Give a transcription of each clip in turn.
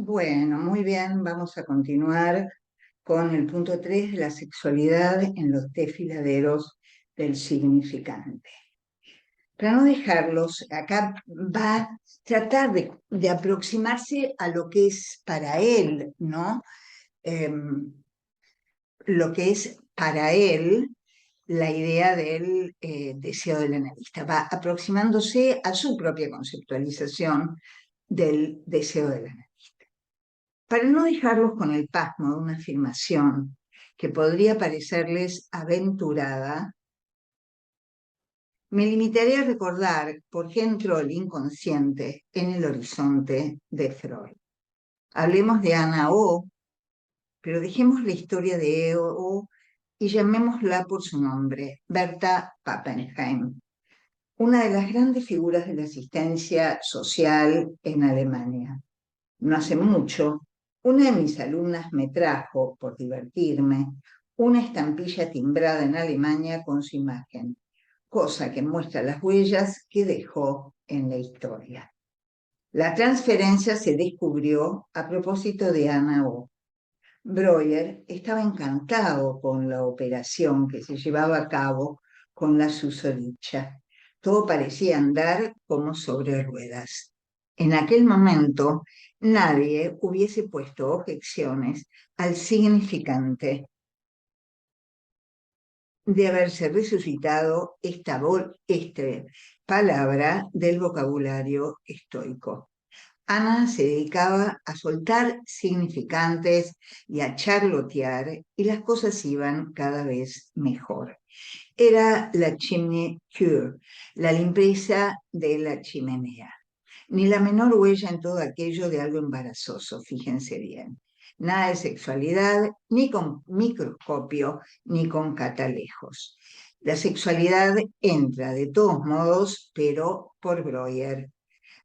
Bueno, muy bien, vamos a continuar con el punto 3 de la sexualidad en los desfiladeros del significante. Para no dejarlos, acá va a tratar de aproximarse a lo que es para él, ¿no? Lo que es para él la idea del deseo del analista. Va aproximándose a su propia conceptualización del deseo del analista. Para no dejarlos con el pasmo de una afirmación que podría parecerles aventurada, me limitaré a recordar por qué entró el inconsciente en el horizonte de Freud. Hablemos de Ana O, pero dejemos la historia de O y llamémosla por su nombre, Berta Pappenheim, una de las grandes figuras de la asistencia social en Alemania. No hace mucho, una de mis alumnas me trajo, por divertirme, una estampilla timbrada en Alemania con su imagen, cosa que muestra las huellas que dejó en la historia. La transferencia se descubrió a propósito de Ana O. Breuer estaba encantado con la operación que se llevaba a cabo con la susodicha. Todo parecía andar como sobre ruedas. En aquel momento nadie hubiese puesto objeciones al significante de haberse resucitado esta palabra del vocabulario estoico. Ana se dedicaba a soltar significantes y a charlotear, y las cosas iban cada vez mejor. Era la chimney cure, la limpieza de la chimenea. Ni la menor huella en todo aquello de algo embarazoso, fíjense bien. Nada de sexualidad, ni con microscopio, ni con catalejos. La sexualidad entra de todos modos, pero por Breuer.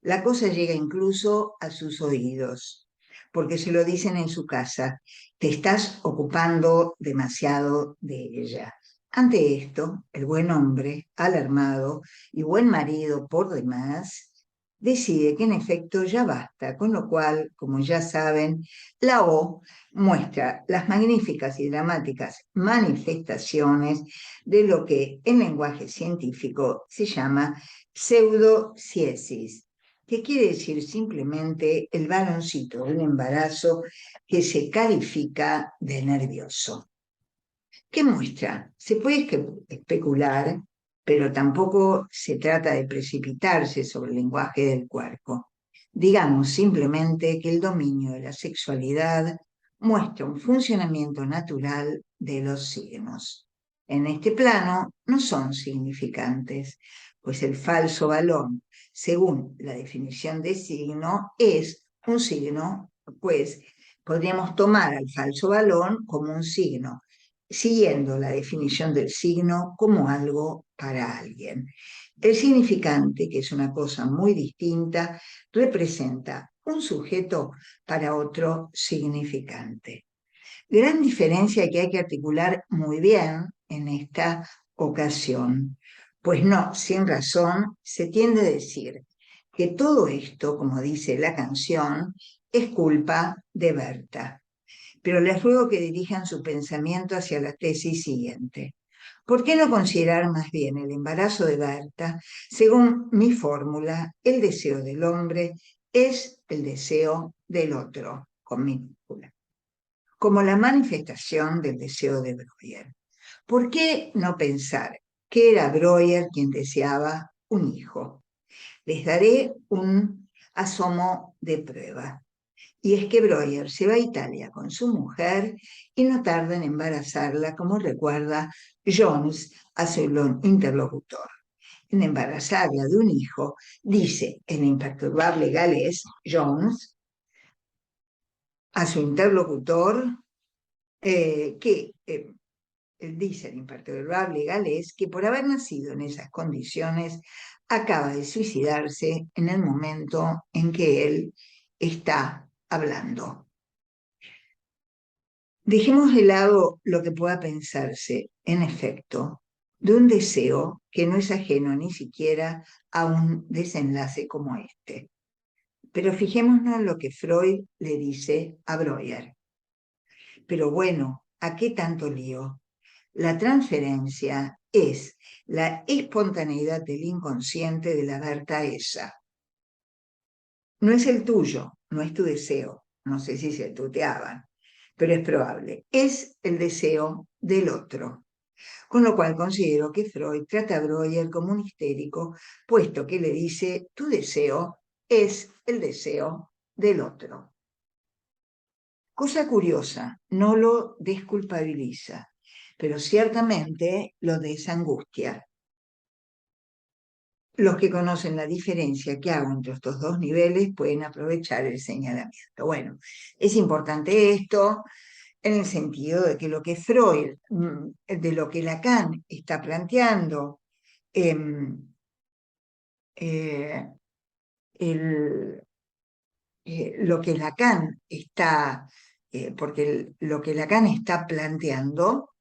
La cosa llega incluso a sus oídos, porque se lo dicen en su casa: te estás ocupando demasiado de ella. Ante esto, el buen hombre, alarmado y buen marido por demás, decide que en efecto ya basta, con lo cual, como ya saben, la O muestra las magníficas y dramáticas manifestaciones de lo que en lenguaje científico se llama pseudociesis, que quiere decir simplemente el varoncito de un embarazo que se califica de nervioso. ¿Qué muestra? Se puede especular, pero tampoco se trata de precipitarse sobre el lenguaje del cuerpo. Digamos simplemente que el dominio de la sexualidad muestra un funcionamiento natural de los signos. En este plano no son significantes, pues el falso balón, según la definición de signo, es un signo, pues podríamos tomar al falso balón como un signo, siguiendo la definición del signo como algo para alguien. El significante, que es una cosa muy distinta, representa un sujeto para otro significante. Gran diferencia que hay que articular muy bien en esta ocasión, pues no, sin razón, se tiende a decir que todo esto, como dice la canción, es culpa de Berta, pero les ruego que dirijan su pensamiento hacia la tesis siguiente. ¿Por qué no considerar más bien el embarazo de Berta? Según mi fórmula, el deseo del hombre es el deseo del otro, con minúscula, como la manifestación del deseo de Breuer. ¿Por qué no pensar que era Breuer quien deseaba un hijo? Les daré un asomo de prueba. Y es que Breuer se va a Italia con su mujer y no tarda en embarazarla, como recuerda Jones a su interlocutor. En embarazarla de un hijo, dice el imperturbable galés Jones a su interlocutor que dice el imperturbable galés que por haber nacido en esas condiciones acaba de suicidarse en el momento en que él está hablando. Dejemos de lado lo que pueda pensarse, en efecto, de un deseo que no es ajeno ni siquiera a un desenlace como este. Pero fijémonos en lo que Freud le dice a Breuer. Pero bueno, ¿a qué tanto lío? La transferencia es la espontaneidad del inconsciente de la Berta esa. No es el tuyo, no es tu deseo. No sé si se tuteaban, pero es probable. Es el deseo del otro. Con lo cual considero que Freud trata a Breuer como un histérico, puesto que le dice, tu deseo es el deseo del otro. Cosa curiosa, no lo desculpabiliza, pero ciertamente lo desangustia. Los que conocen la diferencia que hago entre estos dos niveles pueden aprovechar el señalamiento. Bueno, es importante esto en el sentido de que lo que Freud, de lo que Lacan está planteando, em, eh, lo que Lacan está, lo que Lacan está planteando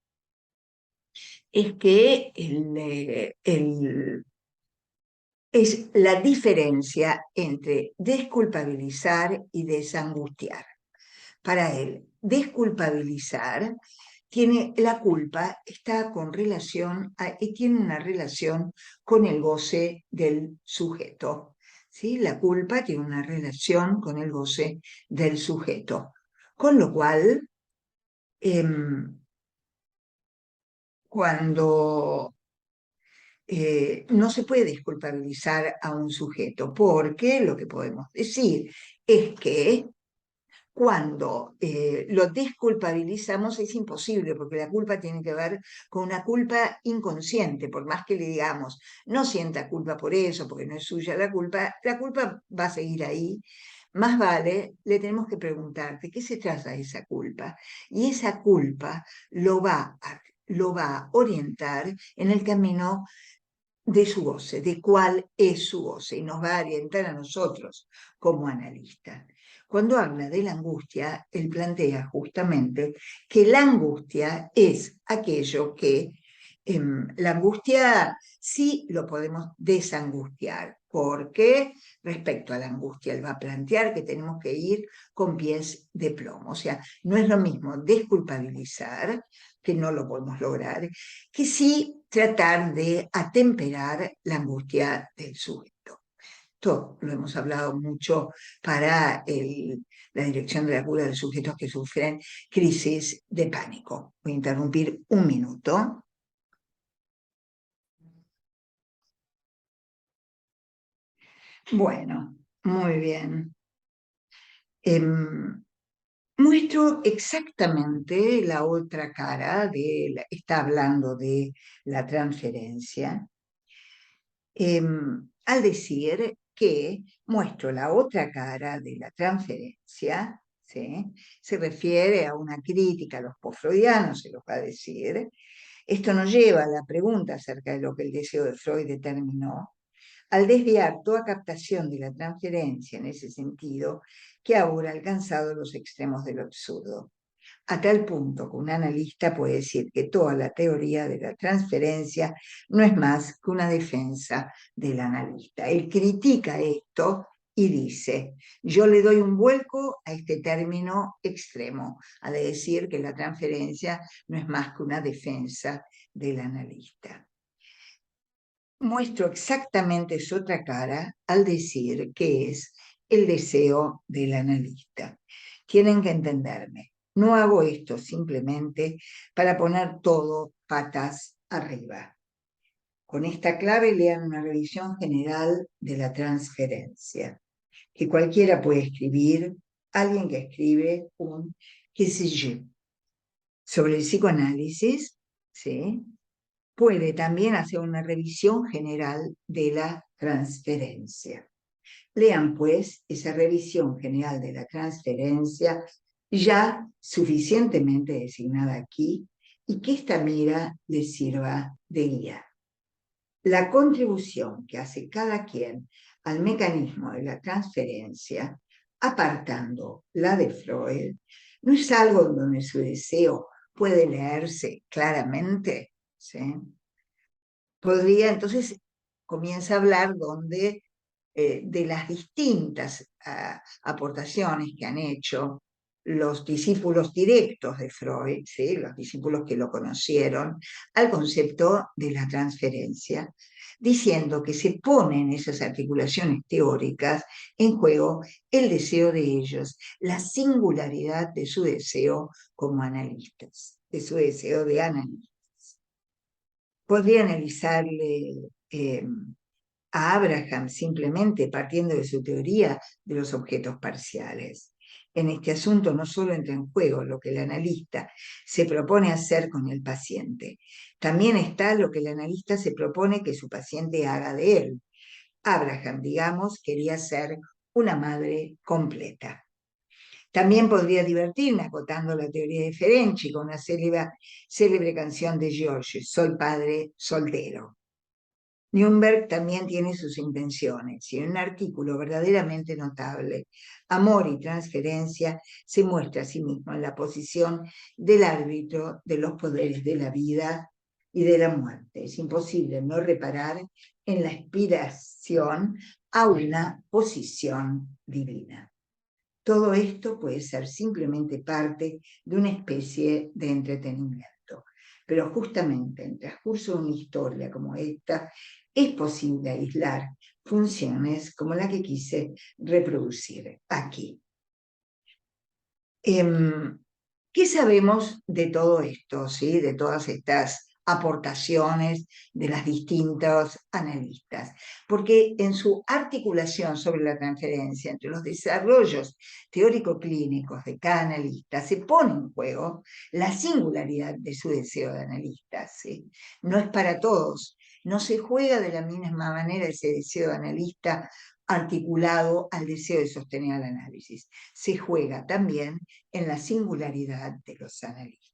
es que es la diferencia entre desculpabilizar y desangustiar. Para él, desculpabilizar tiene la culpa, está con relación y tiene una relación con el goce del sujeto. ¿Sí? La culpa tiene una relación con el goce del sujeto. Con lo cual, cuando no se puede desculpabilizar a un sujeto, porque lo que podemos decir es que cuando lo desculpabilizamos es imposible, porque la culpa tiene que ver con una culpa inconsciente, por más que le digamos, no sienta culpa por eso, porque no es suya la culpa va a seguir ahí. Más vale, le tenemos que preguntar de qué se trata esa culpa. Y esa culpa lo va a orientar en el camino de su goce, de cuál es su goce, y nos va a orientar a nosotros como analistas. Cuando habla de la angustia, él plantea justamente que la angustia es aquello que la angustia sí lo podemos desangustiar, porque respecto a la angustia él va a plantear que tenemos que ir con pies de plomo. O sea, no es lo mismo desculpabilizar, que no lo podemos lograr, que sí tratar de atemperar la angustia del sujeto. Esto lo hemos hablado mucho para la dirección de la cura de sujetos que sufren crisis de pánico. Voy a interrumpir un minuto. Bueno, muy bien. Muestro exactamente la otra cara está hablando de la transferencia, al decir que muestro la otra cara de la transferencia, ¿sí? Se refiere a una crítica a los postfreudianos, se los va a decir. Esto nos lleva a la pregunta acerca de lo que el deseo de Freud determinó, al desviar toda captación de la transferencia en ese sentido que ahora ha alcanzado los extremos del absurdo, a tal punto que un analista puede decir que toda la teoría de la transferencia no es más que una defensa del analista. Él critica esto y dice, yo le doy un vuelco a este término extremo, a decir que la transferencia no es más que una defensa del analista. Muestro exactamente su otra cara al decir que es el deseo del analista. Tienen que entenderme. No hago esto simplemente para poner todo patas arriba. Con esta clave lean una revisión general de la transferencia, que cualquiera puede escribir, alguien que escribe un qué sé yo, sobre el psicoanálisis, ¿sí? Puede también hacer una revisión general de la transferencia. Lean, pues, esa revisión general de la transferencia ya suficientemente designada aquí y que esta mira les sirva de guía. La contribución que hace cada quien al mecanismo de la transferencia, apartando la de Freud, no es algo donde su deseo puede leerse claramente, ¿sí? Podría, entonces, comienza a hablar donde de las distintas aportaciones que han hecho los discípulos directos de Freud, ¿sí? Los discípulos que lo conocieron, al concepto de la transferencia, diciendo que se ponen esas articulaciones teóricas en juego el deseo de ellos, la singularidad de su deseo como analistas, de su deseo de analistas. Podría analizarle a Abraham simplemente partiendo de su teoría de los objetos parciales. En este asunto no solo entra en juego lo que el analista se propone hacer con el paciente, también está lo que el analista se propone que su paciente haga de él. Abraham, digamos, quería ser una madre completa. También podría divertirme acotando la teoría de Ferenczi con una célebre canción de George, Soy padre soltero. Nürnberg también tiene sus intenciones y en un artículo verdaderamente notable, Amor y transferencia, se muestra a sí mismo en la posición del árbitro de los poderes de la vida y de la muerte. Es imposible no reparar en la aspiración a una posición divina. Todo esto puede ser simplemente parte de una especie de entretenimiento. Pero justamente en el transcurso de una historia como esta, es posible aislar funciones como la que quise reproducir aquí. ¿Qué sabemos de todo esto, ¿sí? De todas estas aportaciones de las distintos analistas? Porque en su articulación sobre la transferencia entre los desarrollos teórico-clínicos de cada analista se pone en juego la singularidad de su deseo de analista, ¿sí? No es para todos, no se juega de la misma manera ese deseo de analista articulado al deseo de sostener el análisis. Se juega también en la singularidad de los analistas.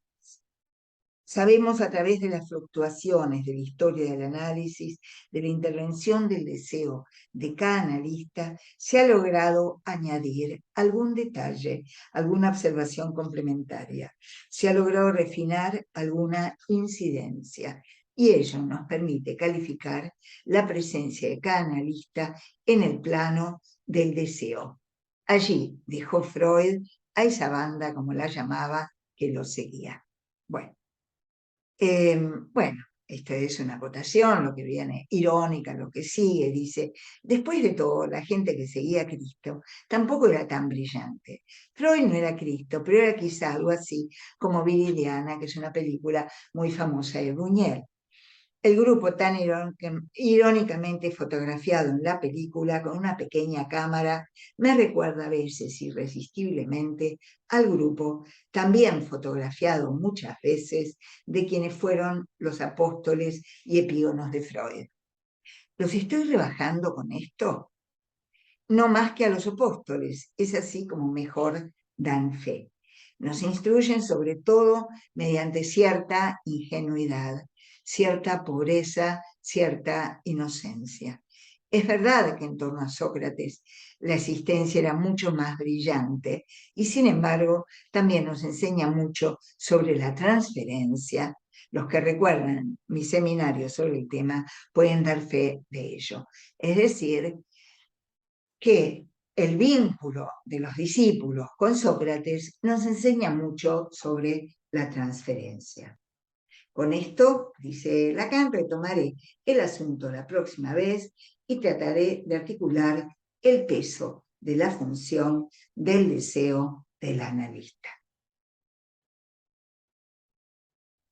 Sabemos a través de las fluctuaciones de la historia del análisis, de la intervención del deseo de cada analista, se ha logrado añadir algún detalle, alguna observación complementaria. Se ha logrado refinar alguna incidencia y ello nos permite calificar la presencia de cada analista en el plano del deseo. Allí dejó Freud a esa banda, como la llamaba, que lo seguía. Bueno, esta es una acotación, lo que viene irónica, lo que sigue, dice, después de todo, la gente que seguía a Cristo tampoco era tan brillante. Freud no era Cristo, pero era quizá algo así como Viridiana, que es una película muy famosa de Buñuel. El grupo tan irónicamente fotografiado en la película con una pequeña cámara me recuerda a veces irresistiblemente al grupo también fotografiado muchas veces de quienes fueron los apóstoles y epígonos de Freud. ¿Los estoy rebajando con esto? No más que a los apóstoles, es así como mejor dan fe. Nos instruyen sobre todo mediante cierta ingenuidad, cierta pobreza, cierta inocencia. Es verdad que en torno a Sócrates la existencia era mucho más brillante y sin embargo también nos enseña mucho sobre la transferencia. Los que recuerdan mi seminario sobre el tema pueden dar fe de ello. Es decir, que el vínculo de los discípulos con Sócrates nos enseña mucho sobre la transferencia. Con esto, dice Lacan, retomaré el asunto la próxima vez y trataré de articular el peso de la función del deseo del analista.